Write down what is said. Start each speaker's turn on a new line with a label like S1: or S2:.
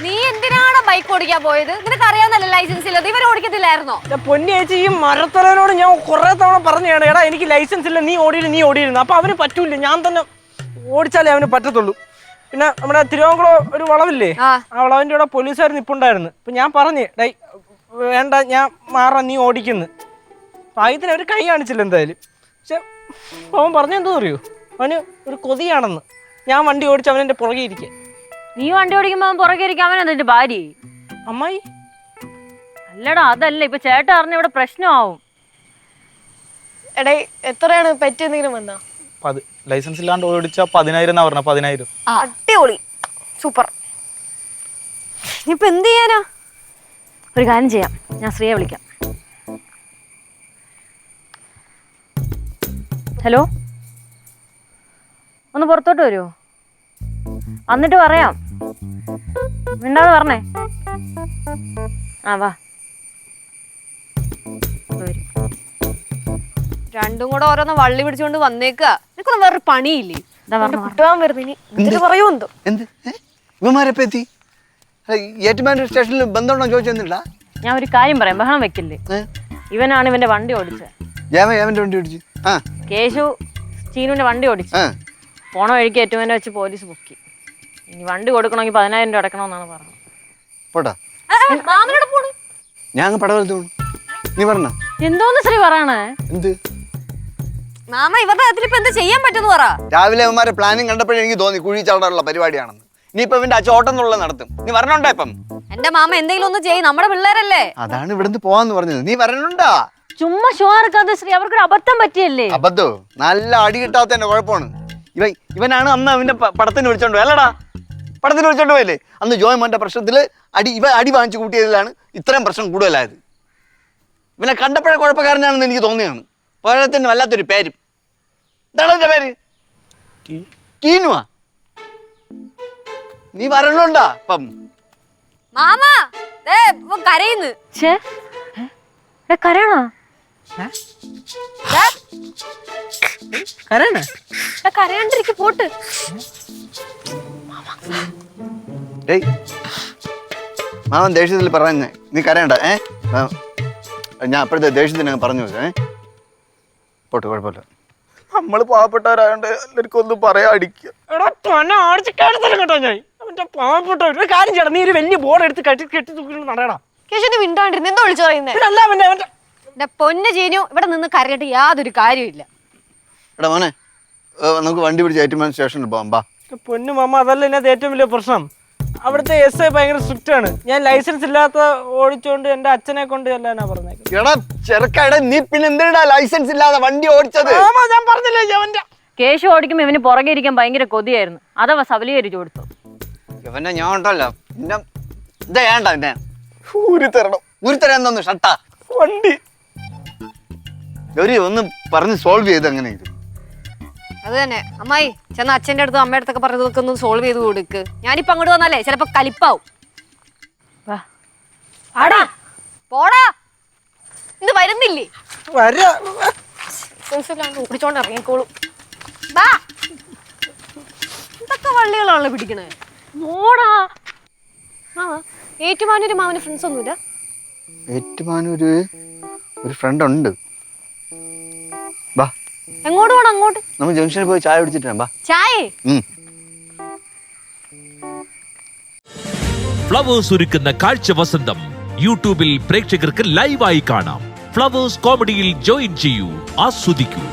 S1: നീ എന്തിനാണ് ബൈക്ക് ഓടിക്കാൻ പോയത്? നിനക്ക് അറിയാവുന്നല്ലേ ലൈസൻസ് ഇല്ലത്? ഇവർ ഓടിക്കത്തില്ലായിരുന്നോ?
S2: പൊന്നി ചേച്ചി, ഈ മരത്തലനോട് ഞാൻ കുറെ തവണ പറഞ്ഞാണ്, എടാ എനിക്ക് ലൈസൻസ് ഇല്ല, നീ ഓടിയിരുന്നു. അപ്പൊ അവന് പറ്റൂല, ഞാൻ തന്നെ ഓടിച്ചാലേ അവന് പറ്റത്തുള്ളൂ. പിന്നെ നമ്മുടെ തിരുവാങ്കുളം ഒരു വളവില്ലേ, ആ വളവിന്റെ കൂടെ പോലീസുകാർ നിപ്പുണ്ടായിരുന്നു. ഇപ്പൊ ഞാൻ പറഞ്ഞു, ഡൈ വേണ്ട, ഞാൻ മാറാൻ, നീ ഓടിക്കുന്നു. ആദ്യത്തിന് അവർ കൈ കാണിച്ചില്ല എന്തായാലും. പക്ഷെ അവൻ പറഞ്ഞെന്തോ അറിയോ, അവന് ഒരു കൊതിയാണെന്ന്. ഞാൻ വണ്ടി ഓടിച്ച് അവനെന്റെ പുറകെ ഇരിക്കുക.
S1: നീ വണ്ടി ഓടിക്കുമ്പോ അവൻ പുറകെ ഇരിക്കും, അവനെന്താ ഭാര്യ?
S2: അമ്മായി
S1: അല്ലടാ, അതല്ല, ഇപ്പൊ ചേട്ടൻ അറിഞ്ഞ ഇവിടെ പ്രശ്നമാവും.
S3: എടേ, എത്രയാണ് പറ്റിയെന്തെങ്കിലും വന്നാ?
S4: ലൈസൻസ് ഇല്ലാണ്ട് ഓടിച്ചാ 10,000 എന്നാ പറഞ്ഞ. 10,000.
S3: അടിപൊളി, സൂപ്പർ.
S1: ഇനിയിപ്പോ എന്ത് ചെയ്യാനാ? ഒരു കാര്യം ചെയ്യാം, ഞാൻ ശ്രീയെ വിളിക്കാം. ഹലോ, ഒന്ന് പുറത്തോട്ട് വരുമോ? എന്നിട്ട് പറയാം. മിണ്ടാതെ പറഞ്ഞേ. ആ വാ. രണ്ടും കൂടെ ഓരോന്ന് വള്ളി പിടിച്ചുകൊണ്ട് വന്നേക്കുക. നിനക്കൊന്നും വേറൊരു പണിയില്ലേ?
S3: കുട്ടുവാൻ വരുന്ന ഇനി പറയൂ എന്തോ.
S5: എന്ത് ഇവന്മാരെപ്പോ എത്തി? ഏറ്റുമാനൂർ സ്റ്റേഷനിൽ ബന്ധമുണ്ടോ ചോദിച്ചെന്നില്ല.
S1: ഞാൻ ഒരു കാര്യം പറയാം, ബഹളം വെക്കില്ലേ. ഇവനാണ് ഇവന്റെ വണ്ടി ഓടിച്ചത്.
S5: ഏവന്റെ വണ്ടി ഓടിച്ചു?
S1: കേശു ചീനുവിന്റെ വണ്ടി ഓടിച്ചു. പോണ വഴിക്ക് ഏറ്റുമാനെ വെച്ച് പോലീസ് പൊക്കി. ഇനി വണ്ടി കൊടുക്കണമെങ്കിൽ 10,000 രൂപ അടക്കണമെന്നാണ് പറഞ്ഞത്.
S5: പോട്ടാ, ഞാൻ പടവലത്ത് പോണു. നീ പറഞ്ഞ
S1: എന്തോന്ന് ശ്രീ പറയണേ?
S5: എന്ത്
S1: മാമ, ഇവരുടെ കാര്യത്തിൽ ഇപ്പൊ എന്താ ചെയ്യാൻ പറ്റുമെന്ന് പറ.
S5: രാവിലെ അവന്മാരെ പ്ലാനിങ് കണ്ടപ്പോഴേ എനിക്ക് തോന്നി കുഴി ചാടാനുള്ള പരിപാടിയാണെന്ന്. ഇനിയിപ്പൊ ഇവന്റെ അച്ചോട്ടം എന്നുള്ളത് നടത്തും. നീ വരണുണ്ടോ ഇപ്പം?
S1: എന്റെ മാമ എന്തെങ്കിലും ഒന്ന് ചെയ്യും, നമ്മുടെ പിള്ളേരല്ലേ.
S5: അതാണ് ഇവിടുന്ന് പോവാന്ന് പറഞ്ഞത്. നീ വരണുണ്ടാ?
S1: ചുമ്മാ ഷോ ഇറക്കാതെ ശ്രീ, അവർക്കൊരു അബദ്ധം പറ്റിയല്ലേ.
S5: അബദ്ധോ? നല്ല അടി കിട്ടാത്തതിന്റെ കുഴപ്പമാണ്. ഇവനാണ് അന്ന് അവന്റെ പടത്തിന് വിളിച്ചോണ്ടോ അല്ലടാ? പടത്തിന് വിളിച്ചോണ്ട് പോയല്ലേ അന്ന് ജോയ്മോന്റെ പ്രശ്നത്തില് അടി വാങ്ങിച്ചു കൂട്ടിയതിലാണ് ഇത്രയും പ്രശ്നം കൂടുതലായത്. ഇവനെ കണ്ടപ്പോഴേ കുഴപ്പക്കാരനാണെന്ന് എനിക്ക് തോന്നിയാണ്. പോരാത്തന്നെ വല്ലാത്തൊരു പേരും. എന്താണ് എന്റെ പേര്? ടീനുവാ. നീ വരണുണ്ടാ ഇപ്പം?
S1: മാമ കരയുന്നു. കരയണോ?
S3: കരയാണ്ടിരിക്കും, പോട്ട്.
S5: മാമൻ ദേഷ്യത്തിൽ പറഞ്ഞേ, നീ കരയണ്ട. ഞാൻ അപ്പോഴത്തെ ദേഷ്യത്തിന് പറഞ്ഞു പോട്ടെ, കുഴപ്പമില്ല. നമ്മള് പാവപ്പെട്ടവരായോണ്ട് എല്ലാവർക്കും ഒന്നും പറയാ അടിക്കുക.
S2: പാവപ്പെട്ട ഒരു കാര്യം ചേട്ടാ, നീ ഒരു വലിയ ബോർഡ് എടുത്ത് കെട്ടി തൂക്കി നടയടാ.
S3: കേശു മിണ്ടാണ്ടിരുന്നു, എന്താ വിളിച്ചു പറയുന്നേ?
S1: പൊന്ന് ചീനു, ഇവിടെ നിന്ന് കരഞ്ഞിട്ട് യാതൊരു കാര്യമില്ല.
S5: എടാ മോനെ, നമുക്ക് വണ്ടി പിടിച്ച് ഏറ്റുമാനൂർ സ്റ്റേഷനിൽ പോകാം. ബാ.
S2: പൊന്നു മാമ, അതല്ല ഇതിനകത്ത് ഏറ്റവും വലിയ പ്രശ്നം. അവിടുത്തെ SI ഭയങ്കര സ്ട്രിക്റ്റ് ആണ്. ഞാൻ ലൈസൻസ് ഇല്ലാത്ത ഓടിച്ചോണ്ട് എന്റെ അച്ഛനെ കൊണ്ട് ചെല്ലാനാ പറഞ്ഞത്.
S5: എടാ ചെറുക്കടാ, നീ പിന്നെ എന്തിനാ ലൈസൻസ് ഇല്ലാതെ വണ്ടി ഓടിച്ചത്?
S2: ഞാൻ പറഞ്ഞില്ലേ അവന്റെ
S1: കേശു ഓടിക്കുമ്പോ ഇവന് പുറകെ ഇരിക്കാൻ ഭയങ്കര കൊതിയായിരുന്നു. അതവ സബലീകരിച്ചു കൊടുത്തു.
S5: ഇവന്റെ ഞാൻ ഉണ്ടല്ലോ, ഇതാ വേണ്ട പിന്നെ ഊരിത്തരം എന്തോന്ന് ഷട്ടാ വണ്ടി ഒന്ന് പറഞ്ഞ് സോൾവ് ചെയ്ത് അങ്ങനെ ഇത്.
S1: അത് തന്നെ അമ്മായി, ചെന്ന അച്ഛൻ്റെ അടുത്തും അമ്മയുടെ അടുത്തൊക്കെ പറഞ്ഞതൊക്കെ ഒന്ന് സോൾവ് ചെയ്ത് കൊടുക്ക്. ഞാനിപ്പോ അങ്ങോട്ട് വന്നാലേ ചിലപ്പോ കലിപ്പാവും. പോടാ, ഇത് വരുന്നില്ലേ?
S3: ഓടിച്ചോണ്ട് ഇറങ്ങിക്കോളൂ.
S1: ഇതൊക്കെ വള്ളികളാണല്ലോ പിടിക്കണേ. പോടാ. ഏറ്റുമാനൂര് മാമന് ഫ്രണ്ട്സ് ഒന്നുമില്ല?
S5: ഏറ്റുമാനൂര് ഒരു ഫ്രണ്ട് ഉണ്ട്. ബാ,
S1: എങ്ങോട്ട് പോണം? അങ്ങോട്ട്
S5: നമ്മൾ ജംഗ്ഷനിൽ പോയി ചായ കുടിച്ചിട്ട് ബാ.
S1: ചായ?
S6: ഫ്ലവേഴ്സ് ഒരുക്കുന്ന കാഴ്ച വസന്തം യൂട്യൂബിൽ പ്രേക്ഷകർക്ക് ലൈവായി കാണാം. ഫ്ലവേഴ്സ് കോമഡിയിൽ ജോയിൻ ചെയ്യൂ, ആസ്വദിക്കൂ.